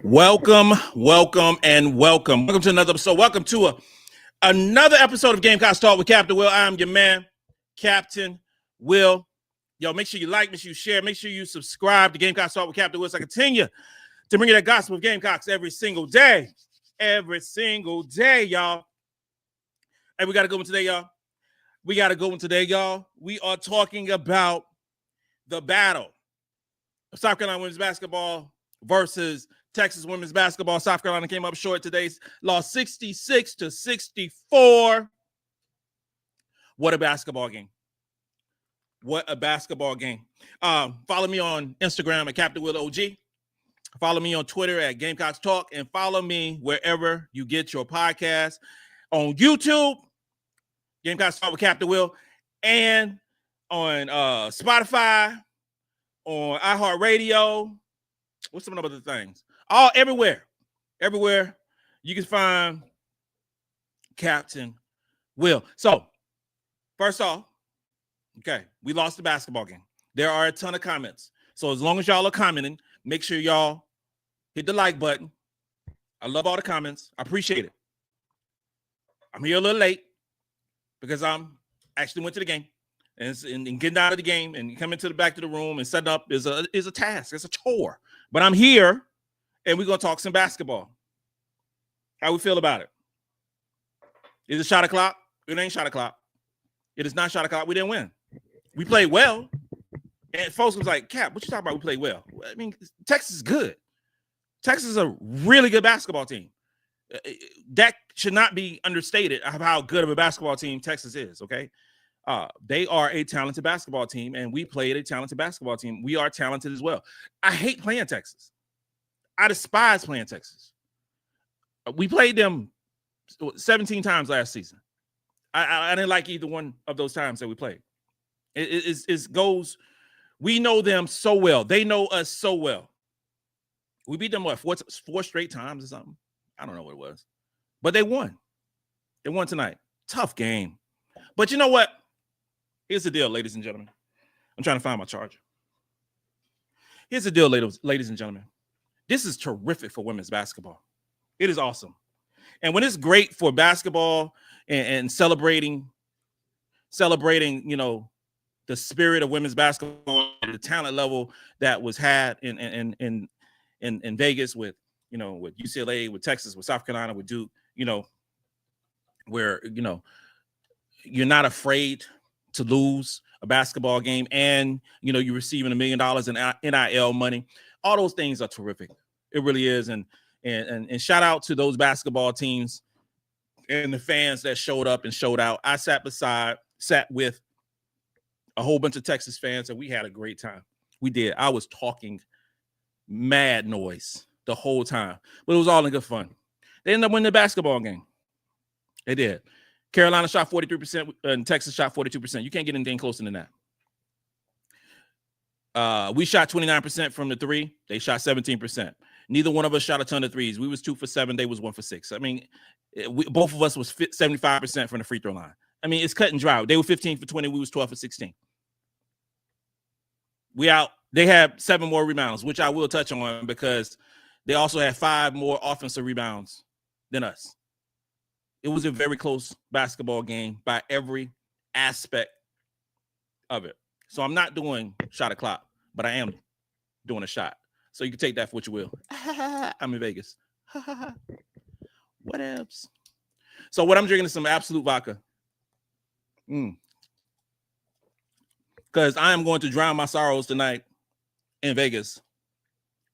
Welcome to another episode. Welcome to another episode of Gamecocks Talk with Captain Will. I'm your man, Captain Will. Yo, make sure you like, make sure you share, make sure you subscribe to Gamecocks Talk with Captain Will so I continue to bring you that gospel of Gamecocks every single day, y'all. Hey, we got to go in today, y'all. We are talking about the battle of South Carolina women's basketball versus Texas women's basketball. South Carolina came up short today, lost 66-64. What a basketball game. Follow me on Instagram at Captain Will OG. Follow me on Twitter at Gamecocks Talk, and follow me wherever you get your podcast. On YouTube, Gamecocks Talk with Captain Will, and on Spotify, on iHeartRadio. What's some of the other things? Everywhere you can find Captain Will. So, first off, okay, we lost the basketball game. There are a ton of comments. So as long as y'all are commenting, make sure y'all hit the like button. I love all the comments. I appreciate it. I'm here a little late because I'm actually went to the game. And getting out of the game and coming back to the room and setting up is a task. It's a chore. But I'm here, and we're going to talk some basketball. How we feel about it? Is it shot o'clock? It ain't shot o'clock. It is not shot o'clock. We didn't win. We played well. And folks was like, Cap, what you talking about? We played well. I mean, Texas is good. Texas is a really good basketball team. That should not be understated of how good of a basketball team Texas is, okay? They are a talented basketball team, and we played a talented basketball team. We are talented as well. I hate playing Texas. I despise playing Texas. We played them 17 times last season. I didn't like either one of those times that we played. It goes, we know them so well. They know us so well. We beat them, what, four straight times or something? I don't know what it was. But they won. They won tonight. Tough game. But you know what? Here's the deal, ladies and gentlemen. I'm trying to find my charger. Here's the deal, ladies and gentlemen. This is terrific for women's basketball. It is awesome. And when it's great for basketball and celebrating, you know, the spirit of women's basketball and the talent level that was had in Vegas with, you know, with UCLA, with Texas, with South Carolina, with Duke, you know, where, you know, you're not afraid to lose a basketball game, and you know you're receiving $1 million in NIL money. All those things are terrific. It really is, and shout out to those basketball teams and the fans that showed up and showed out. I sat with a whole bunch of Texas fans, and we had a great time. We did. I was talking mad noise the whole time, but it was all in good fun. They ended up winning the basketball game. They did. Carolina shot 43% and Texas shot 42%. You can't get anything closer than that. We shot 29% from the three. They shot 17%. Neither one of us shot a ton of threes. We was 2 for 7. They was 1 for 6. I mean, both of us was 75% from the free throw line. I mean, it's cut and dry. They were 15 for 20. We was 12 for 16. They had 7 more rebounds, which I will touch on because they also had 5 more offensive rebounds than us. It was a very close basketball game by every aspect of it. So I'm not doing shot o'clock, but I am doing a shot. So you can take that for what you will. I'm in Vegas. What else? So what I'm drinking is some Absolute vodka. Because I am going to drown my sorrows tonight in Vegas.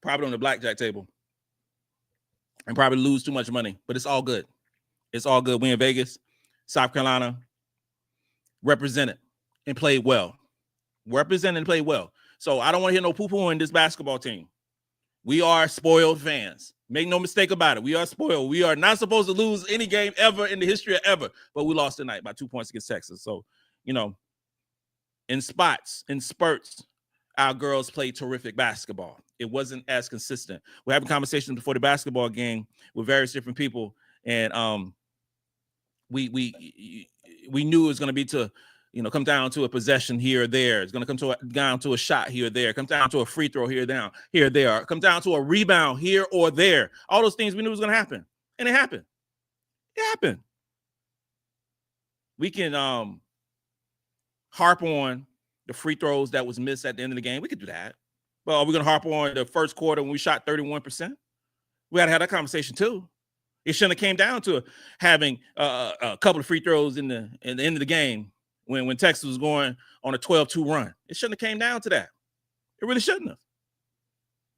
Probably on the blackjack table. And probably lose too much money. But it's all good. It's all good. We in Vegas, South Carolina, represented and played well. Represented and played well. So I don't want to hear no poo-poo in this basketball team. We are spoiled fans. Make no mistake about it. We are spoiled. We are not supposed to lose any game ever in the history of ever, but we lost tonight by 2 points against Texas. So, in spots, in spurts, our girls played terrific basketball. It wasn't as consistent. We're having conversations before the basketball game with various different people, and we knew it was going to be to, come down to a possession here or there. It's going to come down to a shot here or there. Come down to a free throw here or there. Come down to a rebound here or there. All those things we knew was going to happen, and it happened. It happened. We can harp on the free throws that was missed at the end of the game. We could do that. Well, are we going to harp on the first quarter when we shot 31%? We got to have that conversation too. It shouldn't have came down to having a couple of free throws in the end of the game when Texas was going on a 12-2 run. It shouldn't have came down to that. It really shouldn't have.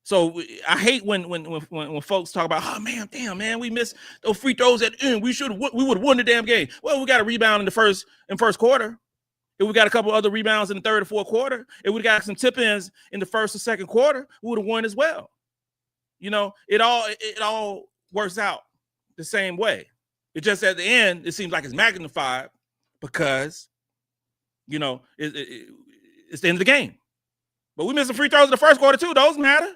So I hate when folks talk about, oh man, damn man, we missed those free throws at the end. We would have won the damn game. Well, we got a rebound in the first quarter. If we got a couple other rebounds in the third or fourth quarter, if we got some tip-ins in the first or second quarter, we would have won as well. It all works out the same way. It just at the end, it seems like it's magnified because, it's the end of the game. But we missed some free throws in the first quarter too. Those matter.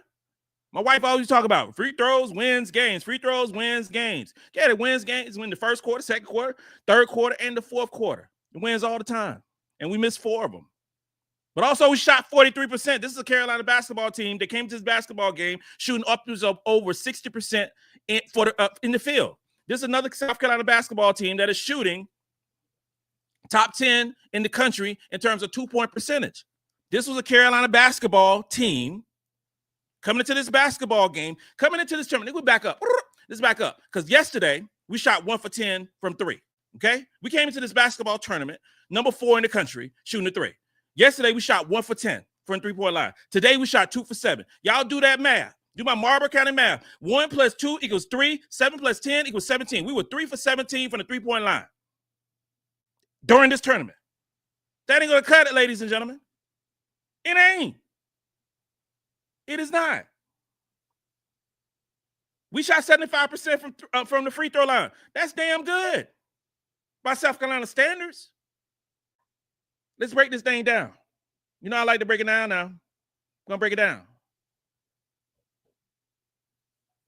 My wife always talk about free throws wins games. Free throws wins games. Yeah, it wins games. Win the first quarter, second quarter, third quarter, and the fourth quarter. It wins all the time. And we missed 4 of them. But also we shot 43%. This is a Carolina basketball team that came to this basketball game shooting upwards of over 60% in the field. This is another South Carolina basketball team that is shooting top 10 in the country in terms of 2-point percentage. This was a Carolina basketball team coming into this basketball game, coming into this tournament. Let's back up. Let's back up. Because yesterday, we shot 1 for 10 from 3. Okay? We came into this basketball tournament, number 4 in the country, shooting a 3. Yesterday, we shot 1 for 10 from 3-point line. Today, we shot 2 for 7. Y'all do that math. Do my Marlboro County math. 1 plus 2 equals 3. 7 plus 10 equals 17. We were 3 for 17 from the 3-point line during this tournament. That ain't going to cut it, ladies and gentlemen. It ain't. It is not. We shot 75% from the free throw line. That's damn good by South Carolina standards. Let's break this thing down. I like to break it down now. I'm going to break it down.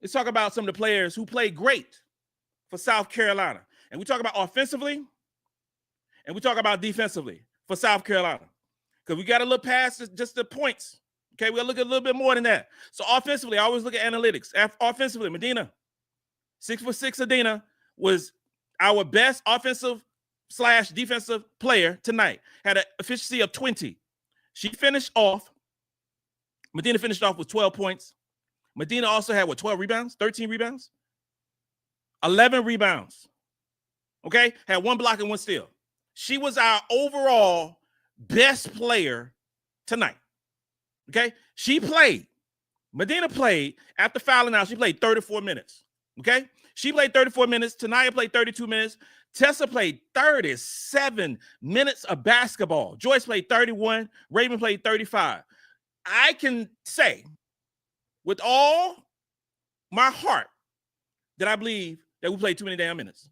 Let's talk about some of the players who played great for South Carolina. And we talk about offensively, and we talk about defensively for South Carolina. Because we got to look past just the points. Okay, we'll look at a little bit more than that. So offensively, I always look at analytics. Offensively, Madina, 6'6" Adina was our best offensive/defensive player tonight. Had an efficiency of 20. Madina finished off with 12 points. Madina also had 12 rebounds, 13 rebounds, 11 rebounds. Okay, had 1 block and 1 steal. She was our overall best player tonight. Okay, she played. Madina played after fouling out. She played 34 minutes. Okay, she played 34 minutes. Tanaya played 32 minutes. Tessa played 37 minutes of basketball. Joyce played 31. Raven played 35. I can say with all my heart that I believe that we played too many damn minutes.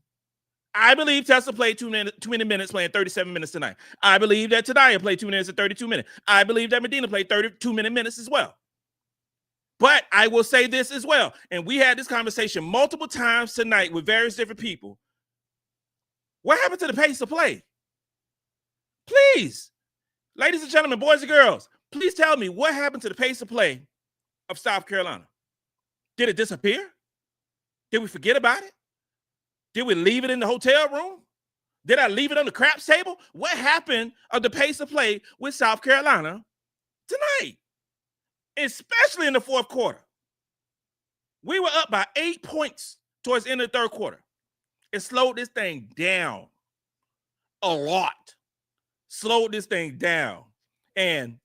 I believe Tessa played too many minutes playing 37 minutes tonight. I believe that Tanaya played 2 minutes and 32 minutes. I believe that Madina played 32 minutes as well. But I will say this as well, and we had this conversation multiple times tonight with various different people. What happened to the pace of play? Please, ladies and gentlemen, boys and girls, please tell me what happened to the pace of play of South Carolina. Did it disappear? Did we forget about it? Did we leave it in the hotel room? Did I leave it on the craps table? What happened of the pace of play with South Carolina tonight? Especially in the fourth quarter. We were up by 8 points towards the end of the third quarter. It slowed this thing down a lot. Slowed this thing down. And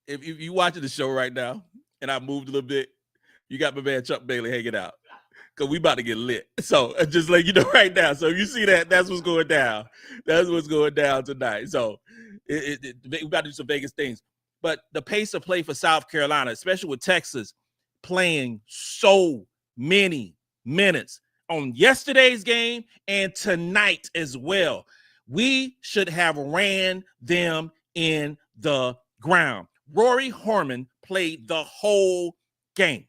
if you watching the show right now, and I moved a little bit, you got my man Chuck Bailey hanging out because we about to get lit. So just let you know right now. So if you see that, that's what's going down. That's what's going down tonight. So we about to do some Vegas things. but the pace of play for South Carolina, especially with Texas playing so many minutes on yesterday's game and tonight as well, we should have ran them in the ground. Rory Harmon played the whole game.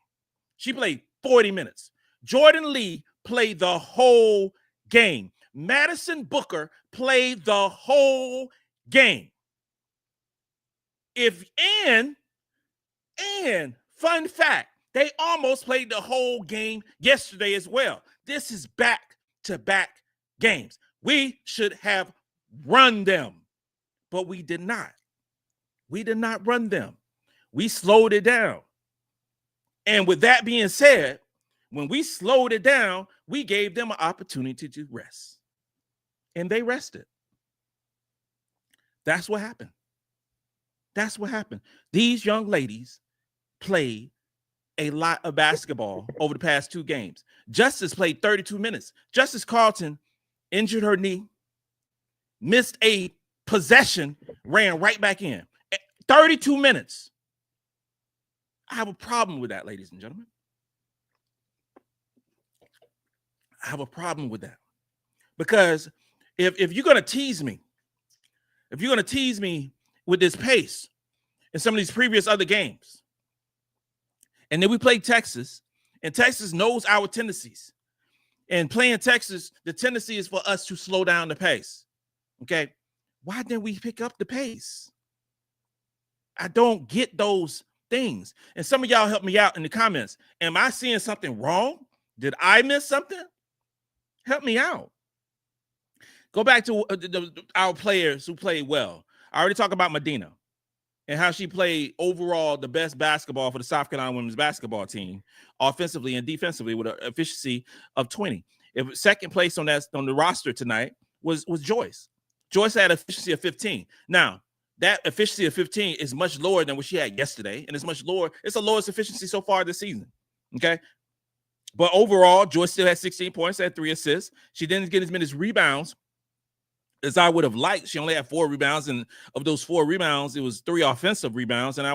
She played 40 minutes. Jordan Lee played the whole game. Madison Booker played the whole game. And fun fact, they almost played the whole game yesterday as well. This is back-to-back games. We should have run them, but we did not. We did not run them. We slowed it down. And with that being said, when we slowed it down, we gave them an opportunity to rest. And they rested. That's what happened. That's what happened. These young ladies played a lot of basketball over the past 2 games. Justice played 32 minutes. Justice Carlton injured her knee, missed a possession, ran right back in. 32 minutes. I have a problem with that, ladies and gentlemen. I have a problem with that. Because if you're going to tease me, with this pace in some of these previous other games, and then we play Texas, and Texas knows our tendencies. And playing Texas, the tendency is for us to slow down the pace. Okay? Why didn't we pick up the pace? I don't get those things. And some of y'all help me out in the comments. Am I seeing something wrong? Did I miss something? Help me out. Go back to our players who played well. I already talked about Madina and how she played overall the best basketball for the South Carolina women's basketball team, offensively and defensively, with an efficiency of 20. Second place on the roster tonight was Joyce. Joyce had an efficiency of 15. Now, that efficiency of 15 is much lower than what she had yesterday, and it's much lower. It's the lowest efficiency so far this season. Okay. But overall, Joyce still had 16 points, had 3 assists. She didn't get as many rebounds as I would have liked. She only had 4 rebounds, and of those 4 rebounds, it was 3 offensive rebounds. And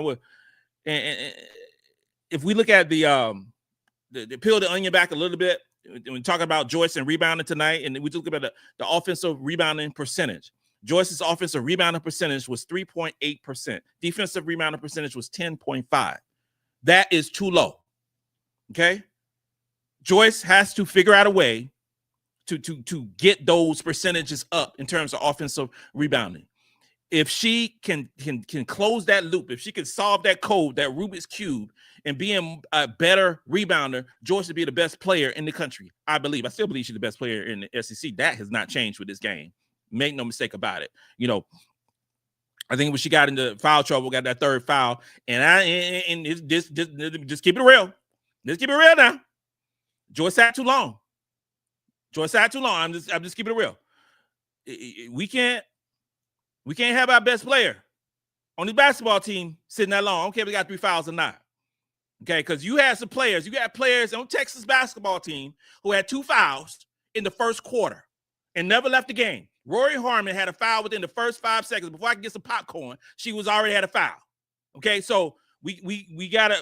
if we look at the peel the onion back a little bit, when we talk about Joyce and rebounding tonight, and we look at the offensive rebounding percentage. Joyce's offensive rebounding percentage was 3.8%. Defensive rebounding percentage was 10.5. That is too low. Okay? Joyce has to figure out a way to get those percentages up in terms of offensive rebounding. If she can close that loop, if she can solve that code, that Rubik's Cube, and being a better rebounder, Joyce would be the best player in the country. I still believe she's the best player in the SEC. That has not changed with this game. Make no mistake about it. You know, I think when she got into foul trouble, got that 3rd foul, and just keep it real. Let's keep it real now. Joyce sat too long. I'm just keeping it real. We can't have our best player on the basketball team sitting that long. I don't care if we got 3 fouls or not. Okay, because you had players on Texas basketball team who had 2 fouls in the first quarter and never left the game. Rory Harmon had a foul within the first 5 seconds. Before I could get some popcorn, she was already had a foul. Okay, so we gotta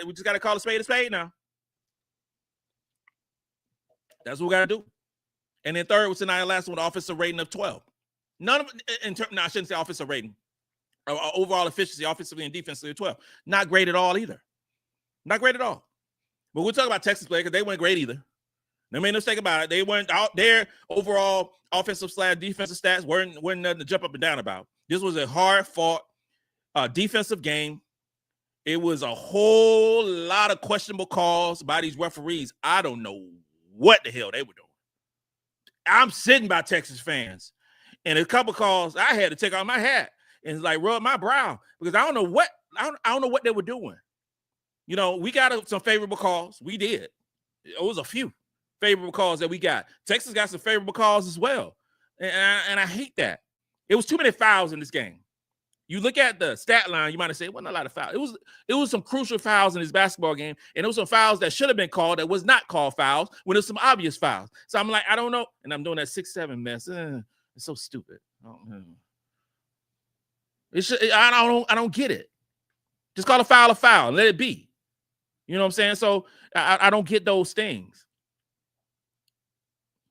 we just gotta call a spade now. That's what we gotta do. And then third was tonight, last one, the offensive rating of 12. None of I shouldn't say offensive rating. Overall efficiency, offensively and defensively, 12. Not great at all either. Not great at all. But we'll talk about Texas play because they weren't great either. No made no mistake about it. They weren't out there. Overall offensive / defensive stats weren't nothing to jump up and down about. This was a hard-fought defensive game. It was a whole lot of questionable calls by these referees. I don't know what the hell they were doing. I'm sitting by Texas fans, and a couple calls I had to take off my hat and like rub my brow because I don't know what they were doing. You know, we got some favorable calls. We did. It was a few favorable calls that we got. Texas got some favorable calls as well, and I hate that. It was too many fouls in this game. You look at the stat line, you might have said, well, not a lot of fouls. It was some crucial fouls in this basketball game, and it was some fouls that should have been called that was not called fouls when there's some obvious fouls. So I'm like, I don't know, and I'm doing that 6-7 mess. It's so stupid. I don't get it. Just call a foul and let it be. You know what I'm saying? So I don't get those things.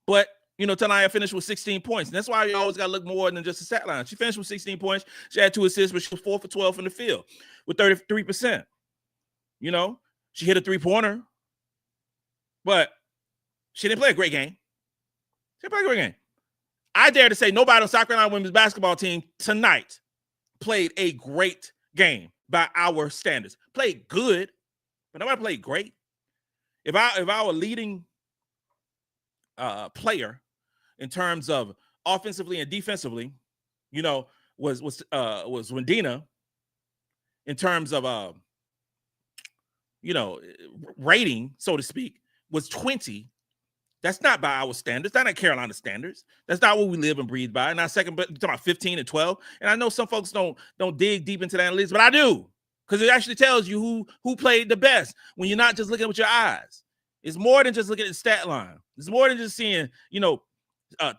But, Tanaya finished with 16 points. And that's why you always got to look more than just a stat line. She finished with 16 points. She had 2 assists, but she was 4 for 12 from the field with 33%. She hit a 3-pointer, but she didn't play a great game. She didn't play a great game. I dare to say nobody on South Carolina women's basketball team tonight played a great game by our standards. Played good, but nobody played great. If our leading player in terms of offensively and defensively, was Madina in terms of rating, so to speak, was 20. That's not by our standards. That's not Carolina standards. That's not what we live and breathe by. And our second, but you're talking about 15 and 12. And I know some folks don't dig deep into the analytics, but I do, because it actually tells you who played the best when you're not just looking with your eyes. It's more than just looking at the stat line. It's more than just seeing,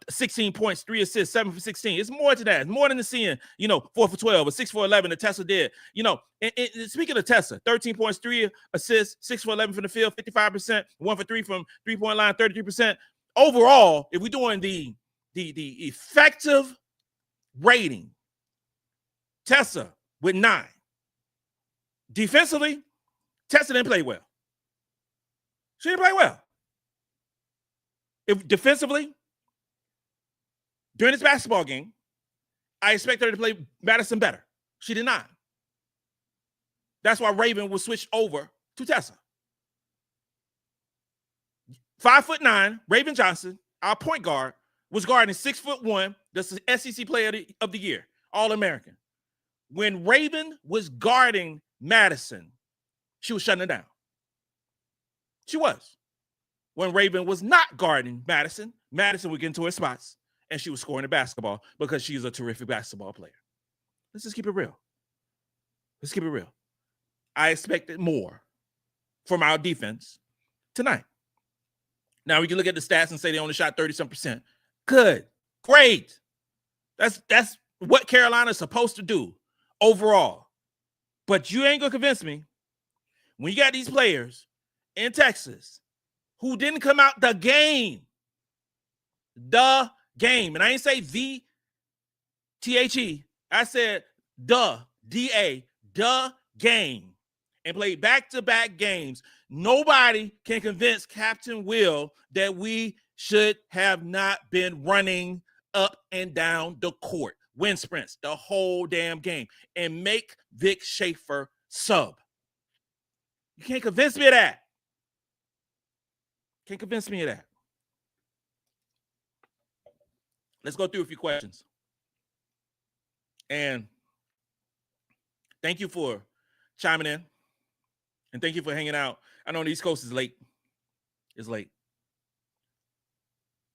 16 points, 3 assists, 7 for 16. It's more to that. It's more than just seeing, 4 for 12 or 6 for 11 that Tessa did. And speaking of Tessa, 13 points, 3 assists, 6 for 11 from the field, 55%, 1 for 3 from 3-point line, 33%. Overall, if we're doing the effective rating, Tessa with 9. Defensively, Tessa didn't play well. She didn't play well. If defensively, during this basketball game, I expect her to play Madison better. She did not. That's why Raven was switched over to Tessa. 5'9", Raven Johnson, our point guard, was guarding 6'1", the SEC Player of the Year, All-American. When Raven was guarding Madison, she was shutting it down. She was. When Raven was not guarding Madison would get into her spots, and she was scoring the basketball because she's a terrific basketball player. Let's just keep it real. Let's keep it real. I expected more from our defense tonight. Now we can look at the stats and say they only shot 30-some%. Good. Great. That's what Carolina's supposed to do overall. But you ain't going to convince me when you got these players in Texas who didn't come out the game. The game. And I ain't say the T-H-E. I said the D-A, the game. And played back-to-back games. Nobody can convince Captain Will that we should have not been running up and down the court. Wind sprints the whole damn game. And make Vic Schaefer sub. You can't convince me of that. Can't convince me of that. Let's go through a few questions. And thank you for chiming in. And thank you for hanging out. I know the East Coast is late. It's late.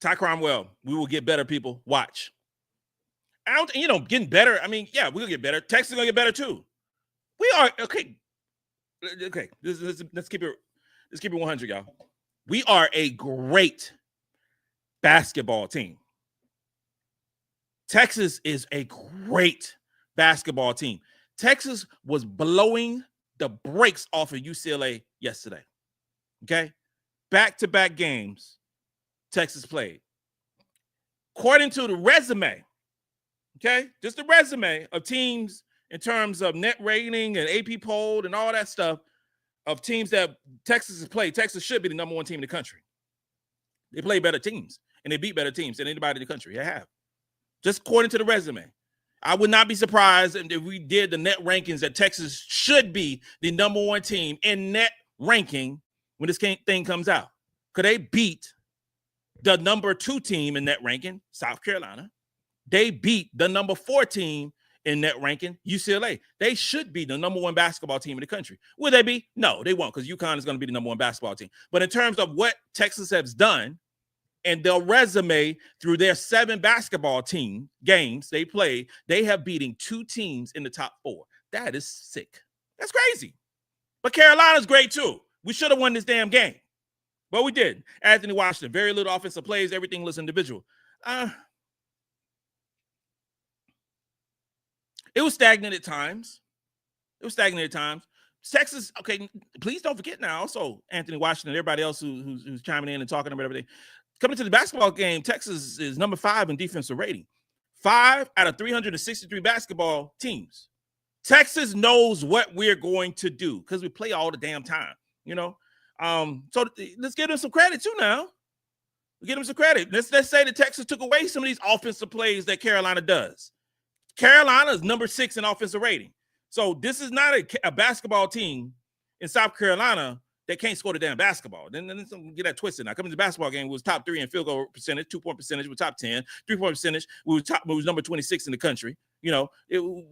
Ty Cromwell, we will get better, people. Watch. I don't, getting better. I mean, yeah, we'll get better. Texas is going to get better, too. We are, okay. Okay, let's keep it 100, y'all. We are a great basketball team. Texas is a great basketball team. Texas was blowing the brakes off of UCLA yesterday. Okay? Back-to-back games Texas played. According to the resume, okay, just the resume of teams in terms of net rating and AP poll and all that stuff of teams that Texas has played, Texas should be the number 1 team in the country. They play better teams, and they beat better teams than anybody in the country. They have. Just according to the resume. I would not be surprised if we did the net rankings that Texas should be the number 1 team in net ranking when this thing comes out. Because they beat the number 2 team in net ranking, South Carolina. They beat the number 4 team in net ranking, UCLA. They should be the number 1 basketball team in the country. Will they be? No, they won't, because UConn is going to be the number 1 basketball team. But in terms of what Texas has done and their resume through their 7 basketball team games they played, they have beaten 2 teams in the top 4. That is sick. That's crazy. But Carolina's great too. We should have won this damn game. But we didn't. Anthony Washington, very little offensive plays, everything was individual. It was stagnant at times. Texas, okay, please don't forget now. Also, Anthony Washington, everybody else who's chiming in and talking about everything. Coming to the basketball game, Texas is number 5 in defensive rating. 5 out of 363 basketball teams. Texas knows what we're going to do because we play all the damn time, you know. So let's give them some credit too now. We give them some credit. Let's say that Texas took away some of these offensive plays that Carolina does. Carolina is number 6 in offensive rating. So this is not a basketball team in South Carolina that can't score the damn basketball. Then let's get that twisted. Now, coming to the basketball game, we was top 3 in field goal percentage, 2-point percentage, we were top 10, 3-point percentage, we was number 26 in the country. You know,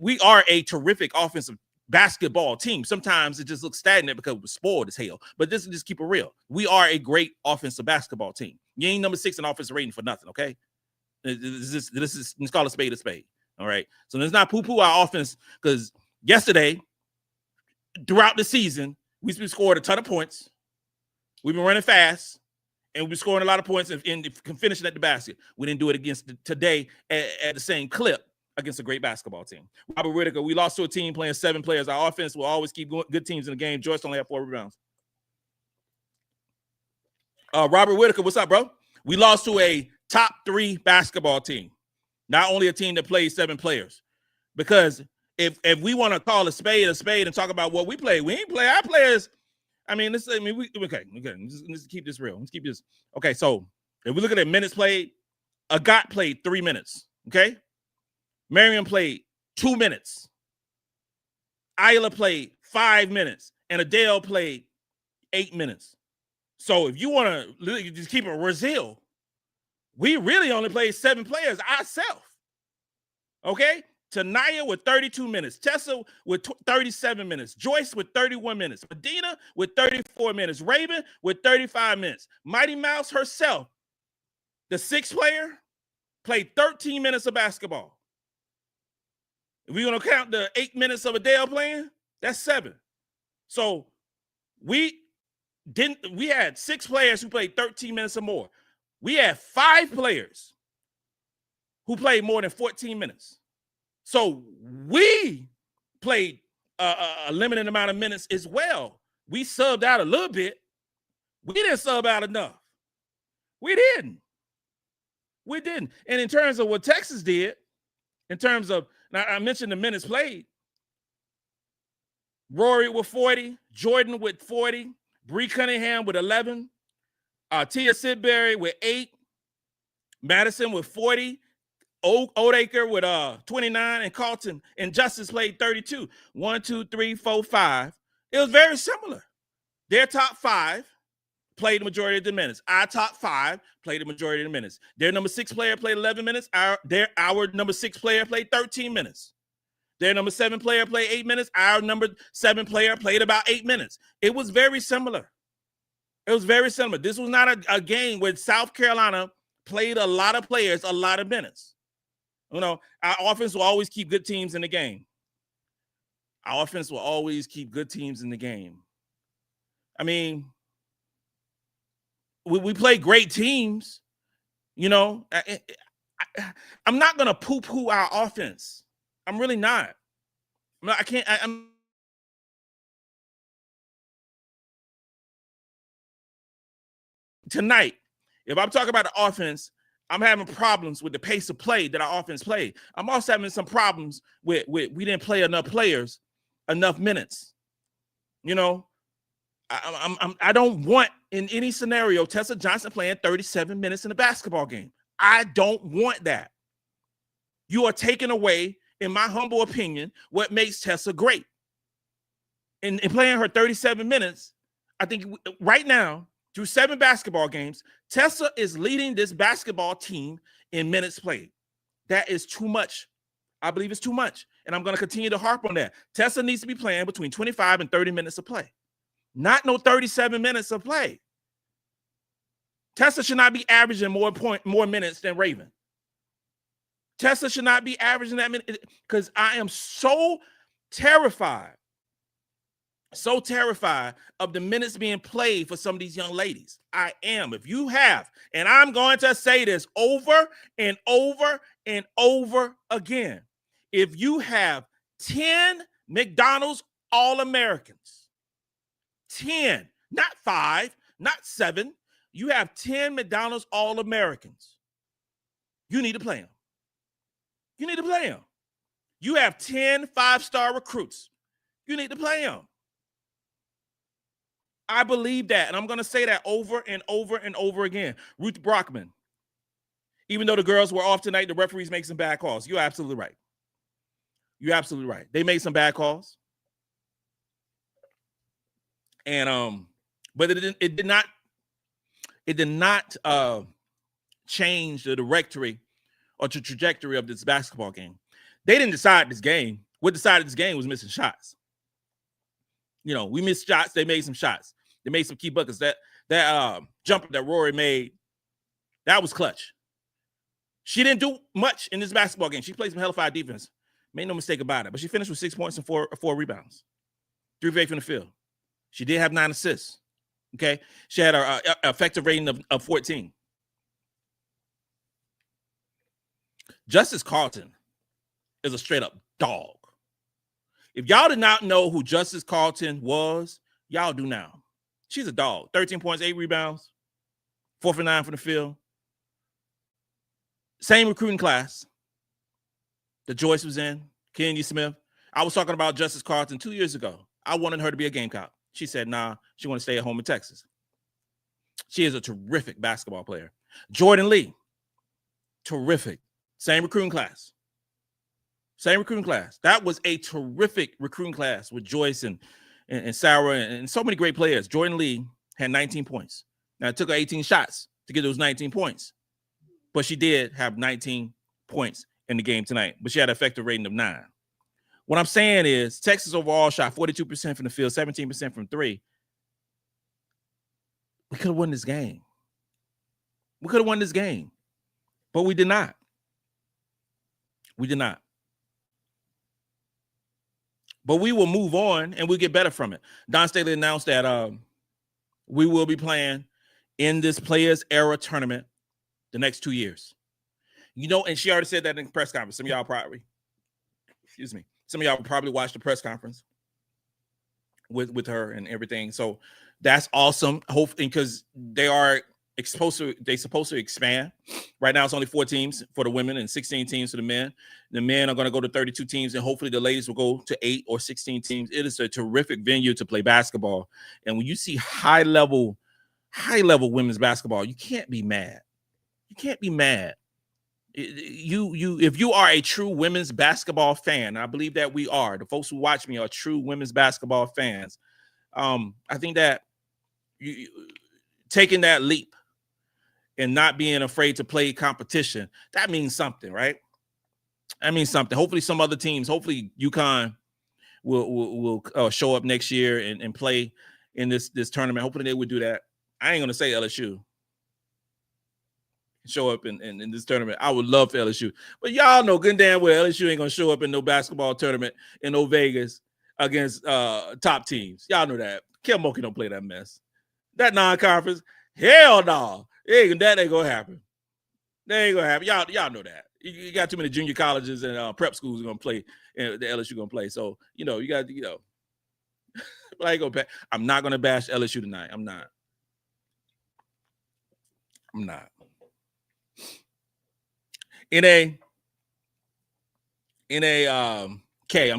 we are a terrific offensive basketball team. Sometimes it just looks stagnant because we're spoiled as hell. But this is just keep it real. We are a great offensive basketball team. You ain't number 6 in offensive rating for nothing, okay? Let's call a spade a spade. All right. So let's not poo-poo our offense because yesterday, throughout the season, we've been scoring a ton of points. We've been running fast, and we've been scoring a lot of points and finishing at the basket. We didn't do it against today at the same clip against a great basketball team. Robert Whitaker, we lost to a team playing 7 players. Our offense will always keep good teams in the game. Joyce only had 4 rebounds. Robert Whitaker, what's up, bro? We lost to a top 3 basketball team, not only a team that plays 7 players. Because if we want to call a spade and talk about what we play, we ain't play our players. Let's keep this real. Let's keep this. Okay, so if we look at the minutes played, Agot played 3 minutes. Okay, Maryam played 2 minutes. Ayla played 5 minutes, and Adhel played 8 minutes. So if you want to just keep it real, we really only played 7 players ourselves. Okay. Tanaya with 32 minutes, Tessa with 37 minutes, Joyce with 31 minutes, Madina with 34 minutes, Raven with 35 minutes. Mighty Mouse herself, the 6th player, played 13 minutes of basketball. If we're going to count the 8 minutes of Adele playing, that's 7. So we had 6 players who played 13 minutes or more. We had 5 players who played more than 14 minutes. So we played a limited amount of minutes as well. We subbed out a little bit. We didn't sub out enough. We didn't. And in terms of what Texas did, now I mentioned the minutes played. Rory with 40, Jordan with 40, Bree Cunningham with 11, Tia Sidbury with 8, Madison with 40, Odaker with 29, and Carlton and Justice played 32. 1, 2, 3, 4, 5. It was very similar. Their top 5 played the majority of the minutes. Our top 5 played the majority of the minutes. Their number 6 player played 11 minutes. Our number 6 player played 13 minutes. Their number 7 player played 8 minutes. Our number 7 player played about 8 minutes. It was very similar. This was not a game where South Carolina played a lot of players, a lot of minutes. You know, our offense will always keep good teams in the game. We play great teams. You know, I'm not going to poo-poo our offense. I'm really not. Tonight, if I'm talking about the offense, I'm having problems with the pace of play that our offense played. I'm also having some problems with we didn't play enough players, enough minutes. You know, I don't want in any scenario Tessa Johnson playing 37 minutes in a basketball game. I don't want that. You are taking away, in my humble opinion, what makes Tessa great. In playing her 37 minutes, I think right now, through 7 basketball games, Tessa is leading this basketball team in minutes played. That is too much. I believe it's too much. And I'm going to continue to harp on that. Tessa needs to be playing between 25 and 30 minutes of play. Not no 37 minutes of play. Tessa should not be averaging more minutes than Raven. Tessa should not be averaging that minute because I am so terrified of the minutes being played for some of these young ladies. I am. If you have, and I'm going to say this over and over and over again, if you have 10 McDonald's All-Americans. 10, not 5, not 7. You have 10 McDonald's All-Americans. You need to play them. You need to play them. You have 10 5-star recruits. You need to play them. I believe that, and I'm going to say that over and over and over again. Ruth Brockman, even though the girls were off tonight, the referees make some bad calls. You're absolutely right. You're absolutely right. They made some bad calls. And but it did not change the directory or the trajectory of this basketball game. They didn't decide this game. What decided this game was missing shots. You know, we missed shots. They made some shots. They made some key buckets. That jumper that Rory made, that was clutch. She didn't do much in this basketball game. She played some hellified defense. Made no mistake about it. But she finished with 6 points and four rebounds. 3 of 8 from the field. She did have 9 assists. Okay? She had an effective rating of 14. Justice Carlton is a straight-up dog. If y'all did not know who Justice Carlton was, y'all do now. She's a dog. 13 points, 8 rebounds, 4 for 9 from the field. Same recruiting class that Joyce was in, Kenya Smith. I was talking about Justice Carlton 2 years ago. I wanted her to be a Gamecock. She said, nah, she want to stay at home in Texas. She is a terrific basketball player. Jordan Lee, terrific. Same recruiting class. Same recruiting class. That was a terrific recruiting class with Joyce and Sarah and so many great players. Jordan Lee had 19 points. Now, it took her 18 shots to get those 19 points. But she did have 19 points in the game tonight. But she had an effective rating of 9. What I'm saying is Texas overall shot 42% from the field, 17% from 3. We could have won this game. We could have won this game. But we did not. We did not. But we will move on and we'll get better from it. Dawn Staley announced that we will be playing in this Players Era tournament the next 2 years. You know, and she already said that in the press conference. Some of y'all probably watched the press conference with her and everything. So that's awesome. Hopefully, because they're supposed to expand. Right now, it's only 4 teams for the women and 16 teams for the men. The men are going to go to 32 teams, and hopefully the ladies will go to 8 or 16 teams. It is a terrific venue to play basketball. And when you see high level women's basketball, you can't be mad. You can't be mad. If you are a true women's basketball fan, I believe that we are. The folks who watch me are true women's basketball fans. I think that taking that leap and not being afraid to play competition, that means something, right? That means something. Hopefully some other teams, hopefully UConn will show up next year and play in this tournament. Hopefully they would do that. I ain't going to say LSU. Show up in this tournament. I would love for LSU. But y'all know good and damn well LSU ain't going to show up in no basketball tournament in no Vegas against top teams. Y'all know that. Kel Moki don't play that mess. That non-conference, hell no. That ain't gonna happen. That ain't gonna happen. Y'all know that. You got too many junior colleges and prep schools gonna play, and the LSU gonna play. So you got But I ain't gonna. I'm not gonna bash LSU tonight. I'm not. I'm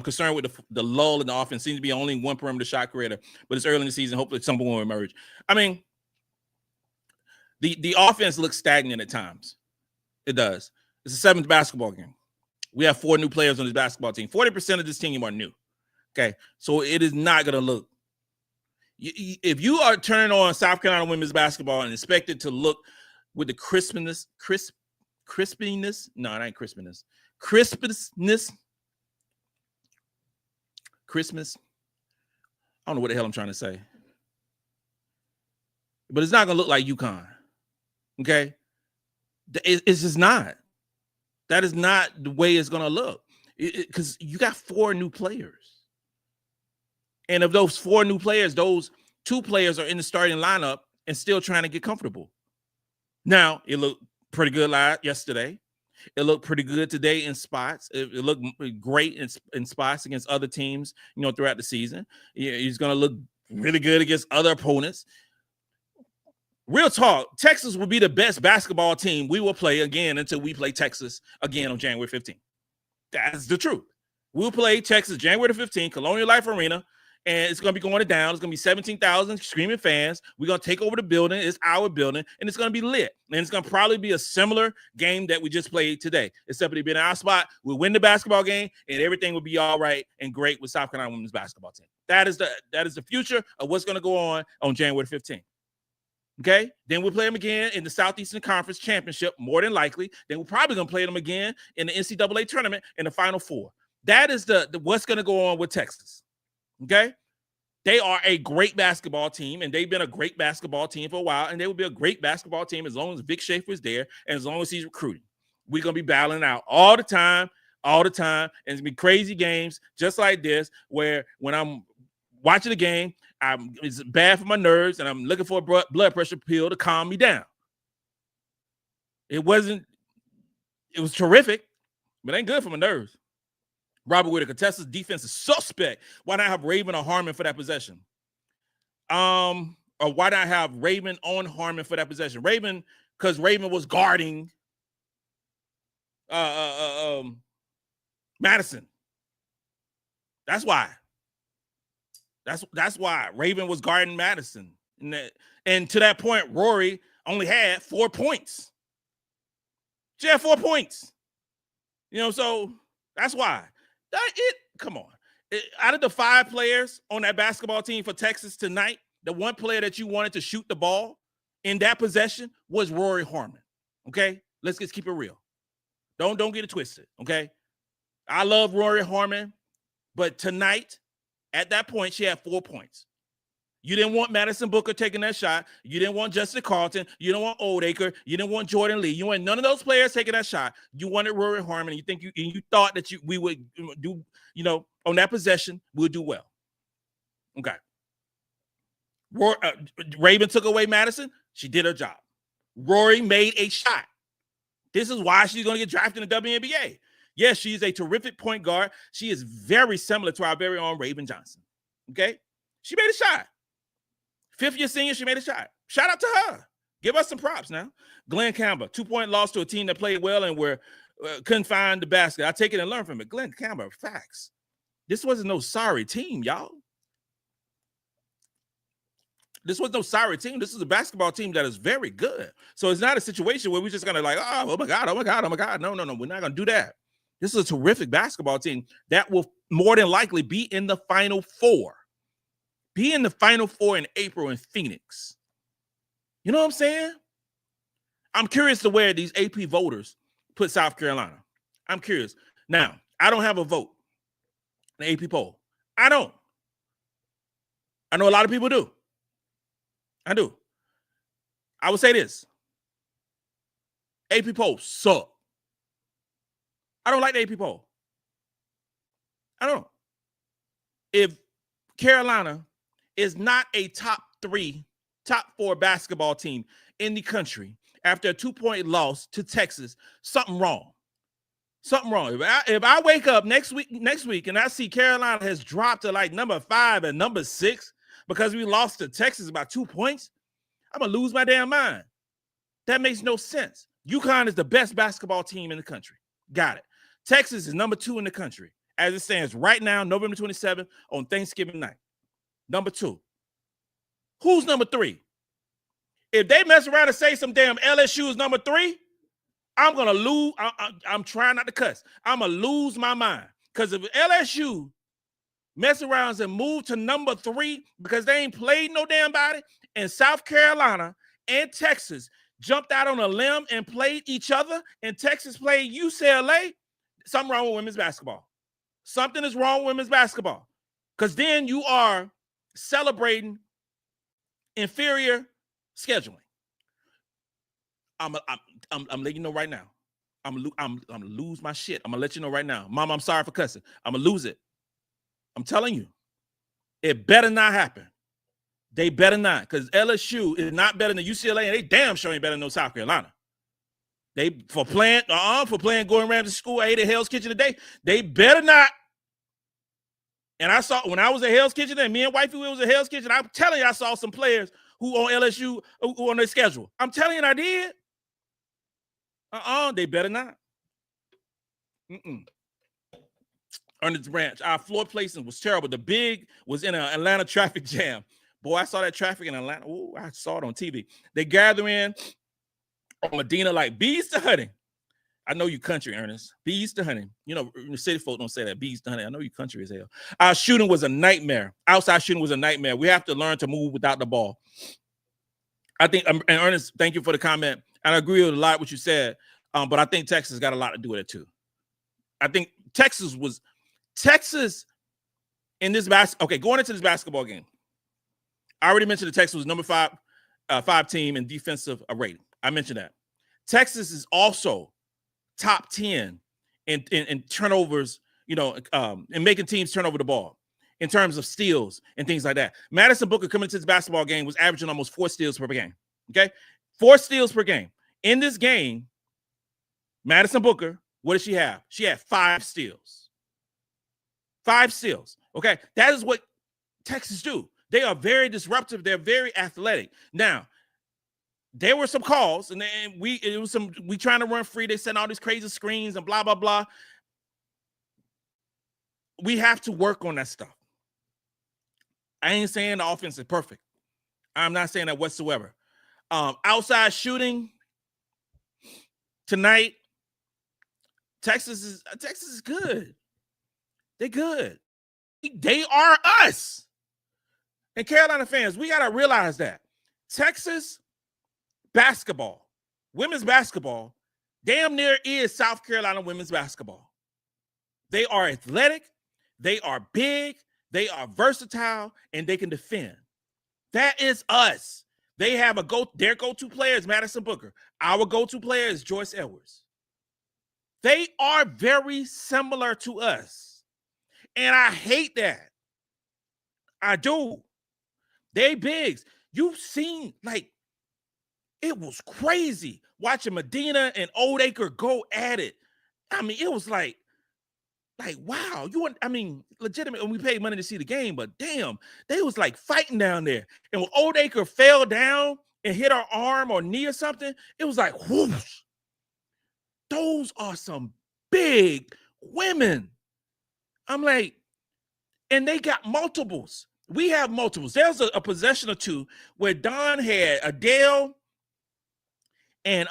concerned with the lull in the offense. Seems to be only one perimeter shot creator, but it's early in the season. Hopefully someone will emerge. I mean, the offense looks stagnant at times. It does. It's the 7th basketball game. We have 4 new players on this basketball team. 40% of this team are new. Okay, so it is not going to look. If you are turning on South Carolina women's basketball and expect it to look with the crispiness. No, it ain't crispiness. Crispness. Christmas. I don't know what the hell I'm trying to say. But it's not going to look like UConn. Okay? It's just not. That is not the way it's going to look. Because you got 4 new players. And of those 4 new players, those 2 players are in the starting lineup and still trying to get comfortable. Now, it looked pretty good yesterday. It looked pretty good today in spots. It looked great in spots against other teams, throughout the season. He's going to look really good against other opponents. Real talk, Texas will be the best basketball team we will play again until we play Texas again on January 15th. That's the truth. We'll play Texas January 15th, Colonial Life Arena, and it's going to be going down. It's going to be 17,000 screaming fans. We're going to take over the building. It's our building, and it's going to be lit. And it's going to probably be a similar game that we just played today, except it'll be in our spot. We'll win the basketball game, and everything will be all right and great with South Carolina women's basketball team. That is the future of what's going to go on January 15th. Okay, then we'll play them again in the Southeastern Conference Championship, more than likely. Then we're probably going to play them again in the NCAA tournament in the Final Four. That is the what's going to go on with Texas. Okay, they are a great basketball team, and they've been a great basketball team for a while, and they will be a great basketball team as long as Vic Schaefer is there and as long as he's recruiting. We're going to be battling out all the time, and it's going to be crazy games just like this, where when I'm watching the game, it's bad for my nerves, and I'm looking for a blood pressure pill to calm me down. It was terrific, but it ain't good for my nerves. Robert Whitaker, Tessa's defense is suspect. Why not have Raven or Harmon for that possession? Or why not have Raven on Harmon for that possession? Raven, because Raven was guarding Madison. That's why. That's why Raven was guarding Madison. And to that point, Rory only had 4 points. She had 4 points. So that's why. Come on. Out of the 5 players on that basketball team for Texas tonight, the one player that you wanted to shoot the ball in that possession was Rory Harmon. Okay? Let's just keep it real. Don't get it twisted. Okay? I love Rory Harmon, but tonight, at that point, she had 4 points. You didn't want Madison Booker taking that shot. You didn't want Justin Carlton. You didn't want Oldacre. You didn't want Jordan Lee. You want none of those players taking that shot. You wanted Rory Harmon. You thought that we would do, on that possession, we'll do well. Okay. Raven took away Madison. She did her job. Rory made a shot. This is why she's going to get drafted in the WNBA. Yes, she's a terrific point guard. She is very similar to our very own Raven Johnson. Okay? She made a shot. 5th-year senior, she made a shot. Shout out to her. Give us some props now. Glenn Campbell, 2-point loss to a team that played well and couldn't find the basket. I take it and learn from it. Glenn Campbell, facts. This wasn't no sorry team, y'all. This was no sorry team. This is a basketball team that is very good. So it's not a situation where we're just going to oh my God. No. We're not going to do that. This is a terrific basketball team that will more than likely be in the Final Four. Be in the Final Four in April in Phoenix. You know what I'm saying? I'm curious to where these AP voters put South Carolina. I'm curious. Now, I don't have a vote in the AP poll. I don't. I know a lot of people do. I do. I would say this. AP poll suck. I don't like the AP poll. I don't. If Carolina is not a top 4 basketball team in the country after a 2-point loss to Texas, something wrong. Something wrong. If I wake up next week and I see Carolina has dropped to like number 5 and number 6 because we lost to Texas by 2 points, I'm going to lose my damn mind. That makes no sense. UConn is the best basketball team in the country. Got it. Texas is number 2 in the country as it stands right now, November 27th on Thanksgiving night. Number 2. Who's number 3? If they mess around and say some damn LSU is number 3, I'm going to lose. I'm trying not to cuss. I'm going to lose my mind. Because if LSU mess around and move to number 3 because they ain't played no damn body, and South Carolina and Texas jumped out on a limb and played each other, and Texas played UCLA, something wrong with women's basketball. Something is wrong with women's basketball. Because then you are celebrating inferior scheduling. I'm letting you know right now. I'm gonna lose my shit. I'm gonna let you know right now. Mom, I'm sorry for cussing. I'm gonna lose it. I'm telling you. It better not happen. They better not, because LSU is not better than UCLA, and they damn sure ain't better than South Carolina. They for playing Gordon Ramsay school. I ate at Hell's Kitchen today. They better not. And I saw when I was at Hell's Kitchen and me and Wifey was at Hell's Kitchen. I'm telling you, I saw some players who on LSU who on their schedule. I'm telling you, I did. They better not. Ernest Branch, our floor placement was terrible. The big was in an Atlanta traffic jam. Boy, I saw that traffic in Atlanta. Oh, I saw it on TV. They gather in on Madina like bees to honey. I know you country, Ernest. Bees to honey. You know, city folk don't say that. Bees to honey. I know you country as hell. Our shooting was a nightmare. Outside shooting was a nightmare. We have to learn to move without the ball. I think, and Ernest, thank you for the comment. And I agree with a lot of what you said. But I think Texas got a lot to do with it too. I think Texas in this going into this basketball game. I already mentioned that Texas was number five team in defensive rating. I mentioned that. Texas is also top 10 in turnovers, in making teams turn over the ball in terms of steals and things like that. Madison Booker coming into this basketball game was averaging almost 4 steals per game. Okay, 4 steals per game. In this game, Madison Booker, what did she have? She had 5 steals. 5 steals. Okay, that is what Texas do. They are very disruptive. They're very athletic. Now, there were some calls, and we trying to run free. They sent all these crazy screens and blah, blah, blah. We have to work on that stuff. I ain't saying the offense is perfect. I'm not saying that whatsoever. Outside shooting tonight, Texas is good. They're good. They are us. And Carolina fans, we got to realize that Texas basketball, women's basketball, damn near is South Carolina women's basketball. They are athletic, they are big, they are versatile, and they can defend. That is us. They have their go-to player is Madison Booker. Our go-to player is Joyce Edwards. They are very similar to us. And I hate that. I do. They bigs. You've seen, it was crazy watching Madina and Oldacre go at it. I mean, it was like wow. Legitimate, and we paid money to see the game, but damn, they was like fighting down there. And when Oldacre fell down and hit her arm or knee or something, it was like, whoosh. Those are some big women. I'm like, and they got multiples. We have multiples. There's a possession or two where Dawn had Adhel and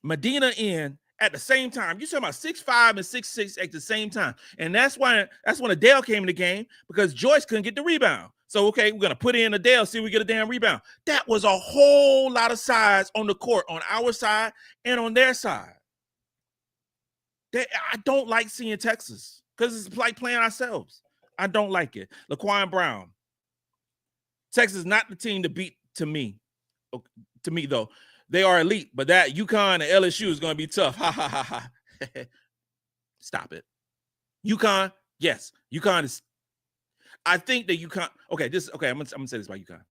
Madina in at the same time. You're talking about 6'5" and 6'6" at the same time. And that's when Adhel came in the game, because Joyce couldn't get the rebound. So, okay, we're going to put in Adhel, see if we get a damn rebound. That was a whole lot of size on the court, on our side and on their side. I don't like seeing Texas because it's like playing ourselves. I don't like it. Laquan Brown. Texas is not the team to beat to me. To me, though. They are elite, but that UConn and LSU is going to be tough. Ha, ha, ha, ha. Stop it. UConn, yes. UConn is – I think that UConn – I'm going to say this about UConn.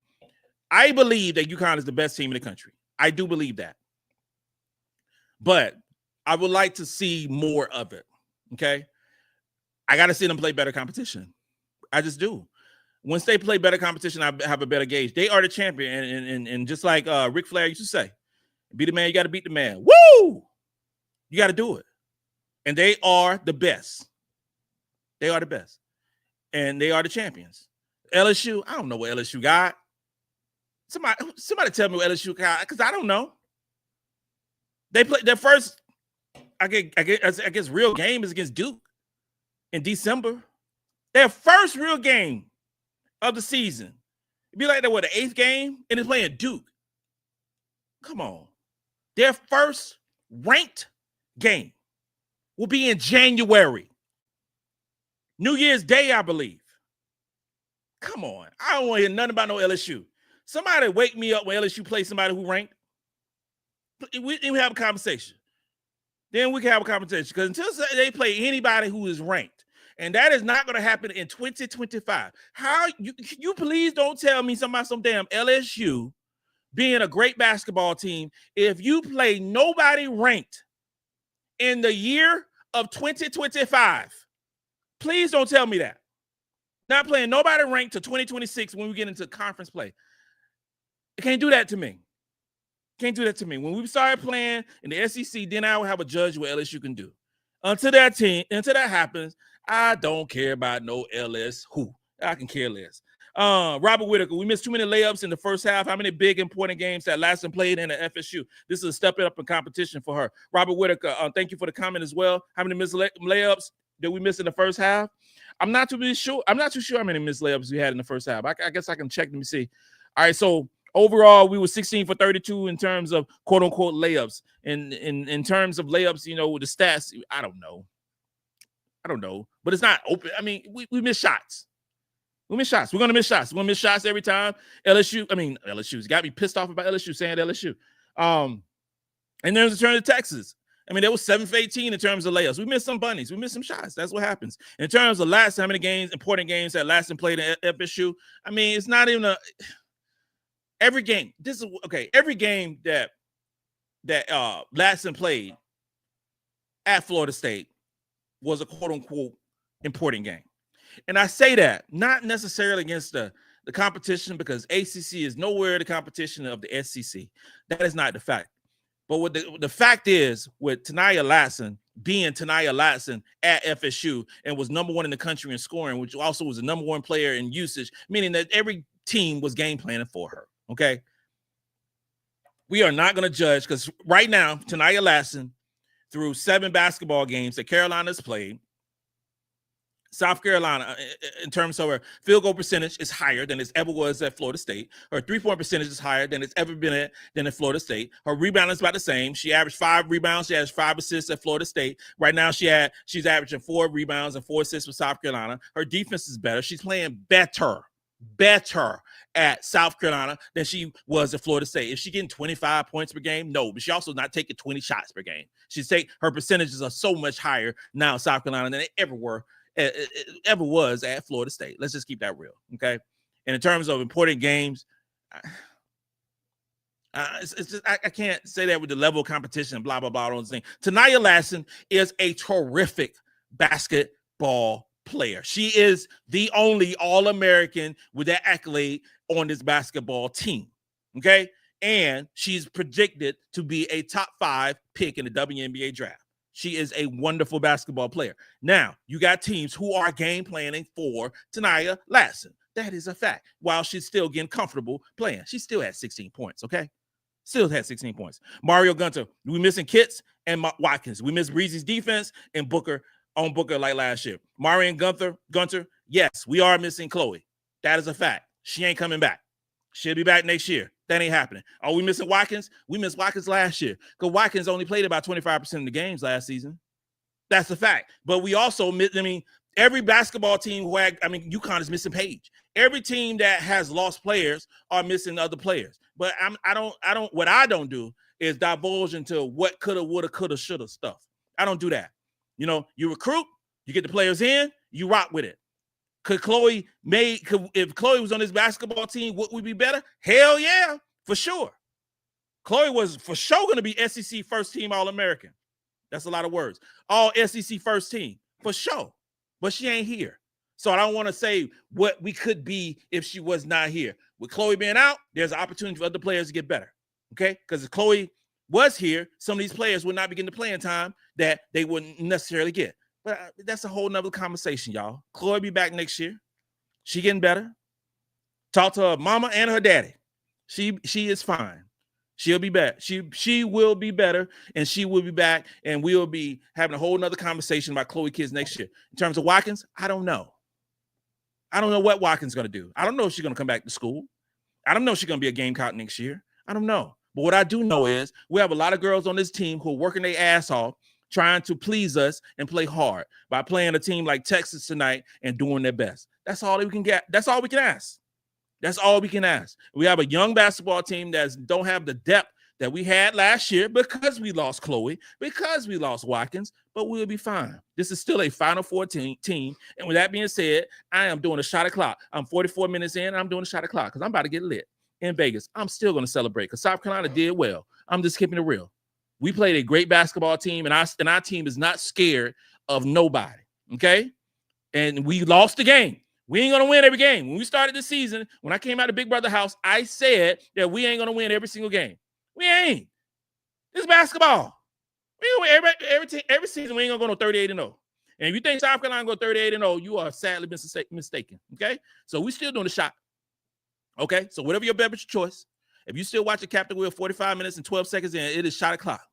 I believe that UConn is the best team in the country. I do believe that. But I would like to see more of it, okay? I got to see them play better competition. I just do. Once they play better competition, I have a better gauge. They are the champion, and just like Ric Flair used to say, be the man, you got to beat the man. Woo! You got to do it. And they are the best. They are the best. And they are the champions. LSU, I don't know what LSU got. Somebody tell me what LSU got, because I don't know. They play their first, I guess, real game is against Duke in December. Their first real game of the season. It'd be like that, the 8th game, and they're playing Duke. Come on. Their first ranked game will be in January. New Year's Day, I believe. Come on. I don't want to hear nothing about no LSU. Somebody wake me up when LSU plays somebody who ranked. We have a conversation. Then we can have a conversation. Because until they play anybody who is ranked, and that is not going to happen in 2025. How you please don't tell me some damn LSU being a great basketball team if you play nobody ranked in the year of 2025. Please don't tell me that. Not playing nobody ranked to 2026 when we get into conference play. You can't do that to me. Can't do that to me. When we started playing in the SEC, then I will have a judge what LSU can do. Until that happens, I don't care about no LS who. I can care less. Robert Whitaker, we missed too many layups in the first half. How many big important games that Latson played in the FSU? This is a step up in competition for her. Robert Whitaker, thank you for the comment as well. How many missed layups did we miss in the first half? I'm not too sure how many missed layups we had in the first half. I guess I can check. Let me see. All right, so overall, we were 16 for 32 in terms of quote unquote layups. In terms of layups, you know, with the stats, I don't know, but it's not open. I mean, we miss shots. We miss shots. We're gonna miss shots. We're gonna miss shots every time. LSU's got me pissed off about LSU saying LSU. And then in terms of Texas, I mean, there was 7 for 18 in terms of layups. We missed some bunnies. We missed some shots. That's what happens. In terms of Latson, how many games, important games that Latson played in FSU? I mean, it's not even every game. This is okay. Every game that Latson played at Florida State was a quote unquote important game. And I say that not necessarily against the competition, because ACC is nowhere the competition of the SEC. That is not the fact. But what the fact is, with Taniyah Latson being Taniyah Latson at FSU and was number 1 in the country in scoring, which also was the number 1 player in usage, meaning that every team was game planning for her. Okay. We are not going to judge, because right now, Taniyah Latson, through 7 basketball games that Carolina's played, South Carolina, in terms of her field goal percentage, is higher than it ever was at Florida State. Her 3-point percentage is higher than it's ever been at Florida State. Her rebounding is about the same. She averaged 5 rebounds. She averaged 5 assists at Florida State. Right now, she's averaging 4 rebounds and 4 assists for South Carolina. Her defense is better. She's playing better at South Carolina than she was at Florida State. Is she getting 25 points per game? No, but she also not taking 20 shots per game. Her percentages are so much higher now in South Carolina than they ever was at Florida State. Let's just keep that real, okay? And in terms of important games, I can't say that with the level of competition, blah, blah, blah, all those things. Taniyah Latson is a terrific basketball player. She is the only All-American with that accolade on this basketball team, okay? And she's predicted to be a top 5 pick in the WNBA draft. She is a wonderful basketball player. Now, you got teams who are game planning for Taniyah Latson. That is a fact. While she's still getting comfortable playing, she still had 16 points, okay? Still had 16 points. Mario Gunter, we missing Kitts and Watkins. We miss Breezy's defense and Booker like last year. Marion Gunter, yes, we are missing Chloe. That is a fact. She ain't coming back. She'll be back next year. That ain't happening. Are we missing Watkins? We missed Watkins last year because Watkins only played about 25% of the games last season. That's a fact. But we also miss, every basketball team UConn is missing Paige. Every team that has lost players are missing other players. But what I don't do is divulge into what coulda, woulda, coulda, shoulda stuff. I don't do that. You recruit, you get the players in, you rock with it. If Chloe was on this basketball team, would we be better? Hell yeah, for sure. Chloe was for sure going to be SEC first team All-American. That's a lot of words. All SEC first team, for sure. But she ain't here. So I don't want to say what we could be if she was not here. With Chloe being out, there's an opportunity for other players to get better. Okay? Because if Chloe was here, some of these players would not be getting the playing time that they wouldn't necessarily get. But that's a whole nother conversation, y'all. Chloe be back next year. She getting better. Talk to her mama and her daddy. She is fine. She'll be back. She will be better, and she will be back, and we'll be having a whole nother conversation about Chloe kids next year. In terms of Watkins, I don't know. I don't know what Watkins is going to do. I don't know if she's going to come back to school. I don't know if she's going to be a Gamecock next year. I don't know. But what I do know is we have a lot of girls on this team who are working their ass off, trying to please us and play hard by playing a team like Texas tonight and doing their best. That's all we can get. That's all we can ask. That's all we can ask. We have a young basketball team that don't have the depth that we had last year because we lost Chloe, because we lost Watkins, but we'll be fine. This is still a Final Four team. And with that being said, I am doing a shot o'clock. I'm 44 minutes in, and I'm doing a shot o'clock because I'm about to get lit. in Vegas, I'm still going to celebrate because South Carolina did well. I'm just keeping it real. We played a great basketball team, and our team is not scared of nobody, okay? And we lost the game. We ain't going to win every game. When we started the season, when I came out of Big Brother house, I said that we ain't going to win every single game. We ain't. It's basketball. We ain't gonna win every season. We ain't going to go no 38-0. And if you think South Carolina go 38-0, you are sadly mistaken, okay? So we still doing the shot, okay? So whatever your beverage choice, if you still watch the Captain Wheel 45 minutes and 12 seconds in, it is shot o'clock.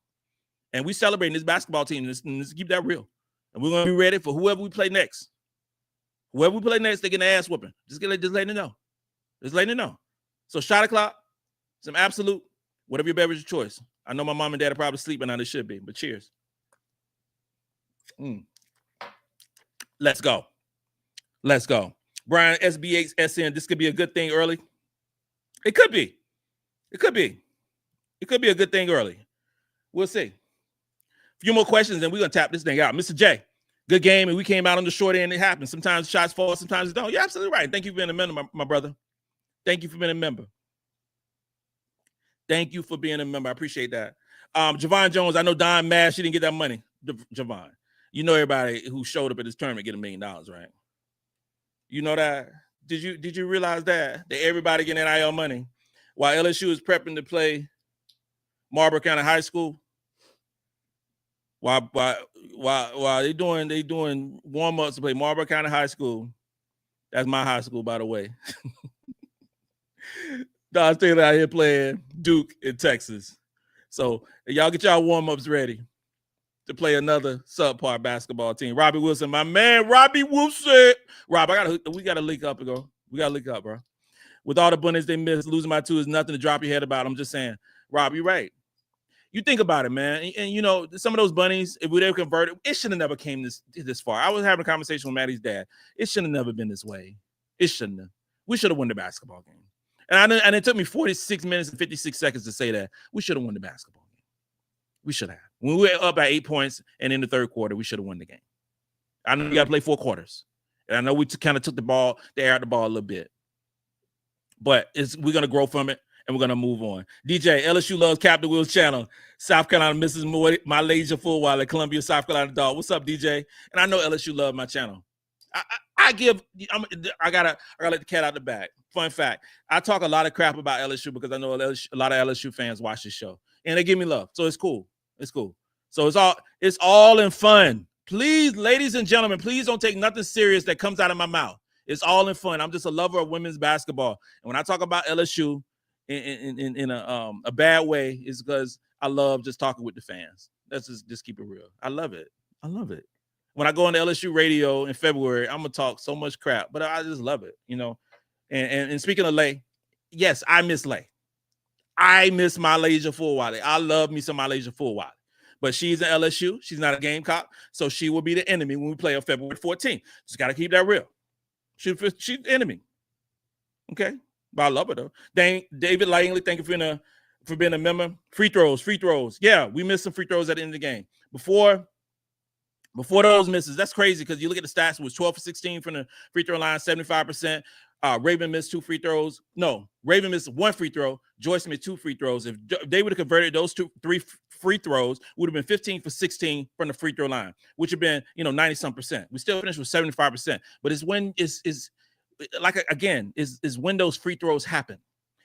And we celebrating this basketball team. Let's keep that real. And we're going to be ready for whoever we play next. Whoever we play next, they get an ass whooping. Just letting you know. Just letting you know. So shot o'clock, some absolute, whatever your beverage choice. I know my mom and dad are probably sleeping now. They should be, but cheers. Let's go. Let's go. Brian, SBHSN, this could be a good thing early. It could be. It could be. It could be a good thing early. We'll see. A few more questions, and we're going to tap this thing out. Mr. J, good game, and we came out on the short end. It happens. Sometimes shots fall, sometimes it don't. You're absolutely right. Thank you for being a member, my brother. Thank you for being a member. Thank you for being a member. I appreciate that. Javon Jones, I know Don mad she didn't get that money. Javon, you know everybody who showed up at this tournament get $1 million, right? You know that? Did you realize that everybody getting NIL money while LSU is prepping to play Marlboro County High School? While they doing warm-ups to play Marlboro County High School. That's my high school, by the way. Dawn Staley out here playing Duke in Texas. So y'all get y'all warm-ups ready to play another subpar basketball team. Robbie Wilson, my man, Robbie Wilson. Rob, we gotta link up and go. We gotta link up, bro. With all the bunnies they missed, losing by 2 is nothing to drop your head about. I'm just saying, Rob, you're right. You think about it, man. And you know, some of those bunnies, if we ever converted, it should have never came this far. I was having a conversation with Maddie's dad. It should have never been this way. It shouldn't have. We should have won the basketball game. And it took me 46 minutes and 56 seconds to say that. We should have won the basketball game. We should have. When we were up by 8 points and in the third quarter, we should have won the game. I know you got to play 4 quarters. And I know we kind of took the air out the ball a little bit. But we're going to grow from it. And we're going to move on. DJ, LSU loves Captain Will's channel. South Carolina misses my laser full while at Columbia, South Carolina dog. What's up, DJ? And I know LSU love my channel. I gotta let the cat out the bag. Fun fact, I talk a lot of crap about LSU because I know a lot of LSU fans watch this show. And they give me love. So it's cool. It's cool. So it's all in fun. Please, ladies and gentlemen, please don't take nothing serious that comes out of my mouth. It's all in fun. I'm just a lover of women's basketball. And when I talk about LSU, in a bad way is because I love just talking with the fans. Let's just keep it real. I love it. I love it. When I go on the LSU radio in February, I'm gonna talk so much crap, but I just love it, you know. And speaking of Lay, yes, I miss Lay. I miss my Malaysia Fulwale. I love me some Malaysia Fulwale. But she's an LSU. She's not a Gamecock, so she will be the enemy when we play on February 14th. Just got to keep that real. She's the enemy. Okay? But I love her, though. David Langley, thank you for being a member. Free throws. Yeah, we missed some free throws at the end of the game. Before those misses, that's crazy because you look at the stats, it was 12 for 16 from the free throw line, 75%. Raven missed 2 free throws. No, Raven missed 1 free throw. Joyce missed 2 free throws. If they would have converted those 3 free throws, would have been 15 for 16 from the free throw line, which would have been 90-some%. We still finished with 75%. But it's when is when those free throws happen.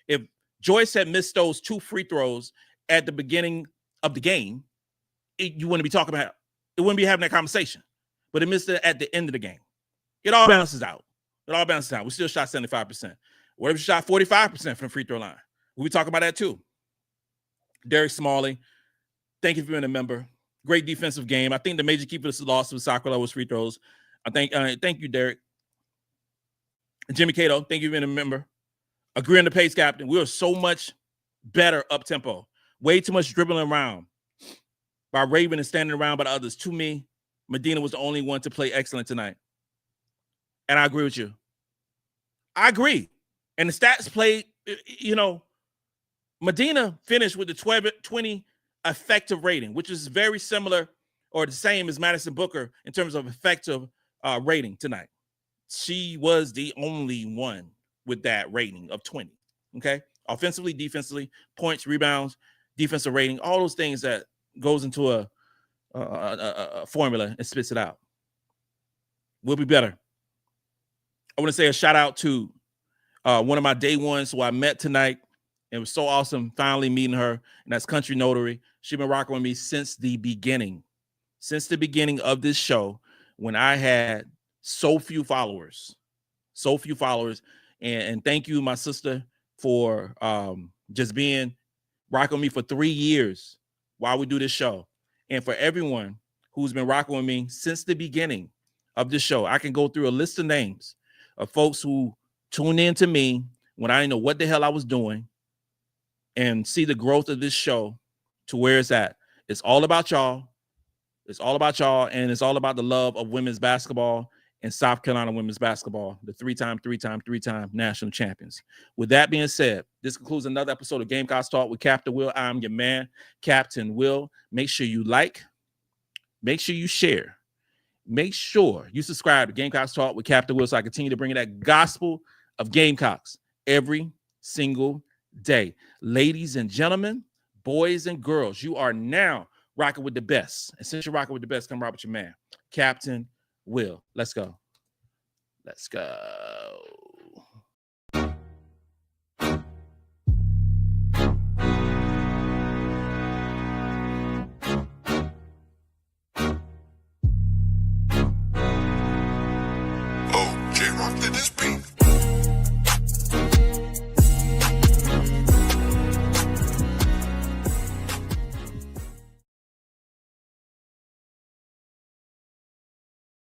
If Joyce had missed those 2 free throws at the beginning of the game, you wouldn't be talking about it. Wouldn't be having that conversation. But it missed it at the end of the game. It all balances out. We still shot 75%. What if we shot 45% from the free throw line? We'll be talking about that too. Derek Smalley, thank you for being a member. Great defensive game. I think the major key for this loss was Sakura was free throws. Thank you, Derek. Jimmy Cato, thank you for being a member. Agreeing the pace, captain. We were so much better up tempo. Way too much dribbling around by Raven and standing around by the others. To me, Madina was the only one to play excellent tonight. And I agree with you. I agree. And the stats played, Madina finished with the 20 effective rating, which is very similar or the same as Madison Booker in terms of effective rating tonight. She was the only one with that rating of 20. Okay. offensively, defensively, points, rebounds, defensive rating, all those things that goes into a formula and spits it out. We'll be better. I want to say a shout out to one of my day ones who I met tonight. It was so awesome finally meeting her, and that's Country Notary. She's been rocking with me since the beginning of this show, when I had so few followers. And thank you, my sister, for just being rocking with me for 3 years while we do this show. And for everyone who's been rocking with me since the beginning of this show, I can go through a list of names of folks who tuned in to me when I didn't know what the hell I was doing, and see the growth of this show to where it's at. It's all about y'all. It's all about y'all, and it's all about the love of women's basketball and South Carolina women's basketball, the three-time national champions. With that being said, this concludes another episode of Gamecocks Talk with Captain Will. I'm your man, Captain Will. Make sure you like, make sure you share, make sure you subscribe to Gamecocks Talk with Captain Will, so I continue to bring you that gospel of Gamecocks every single day. Ladies and gentlemen, boys and girls, you are now rocking with the best. And since you're rocking with the best, come rock with your man, Captain Will. Let's go.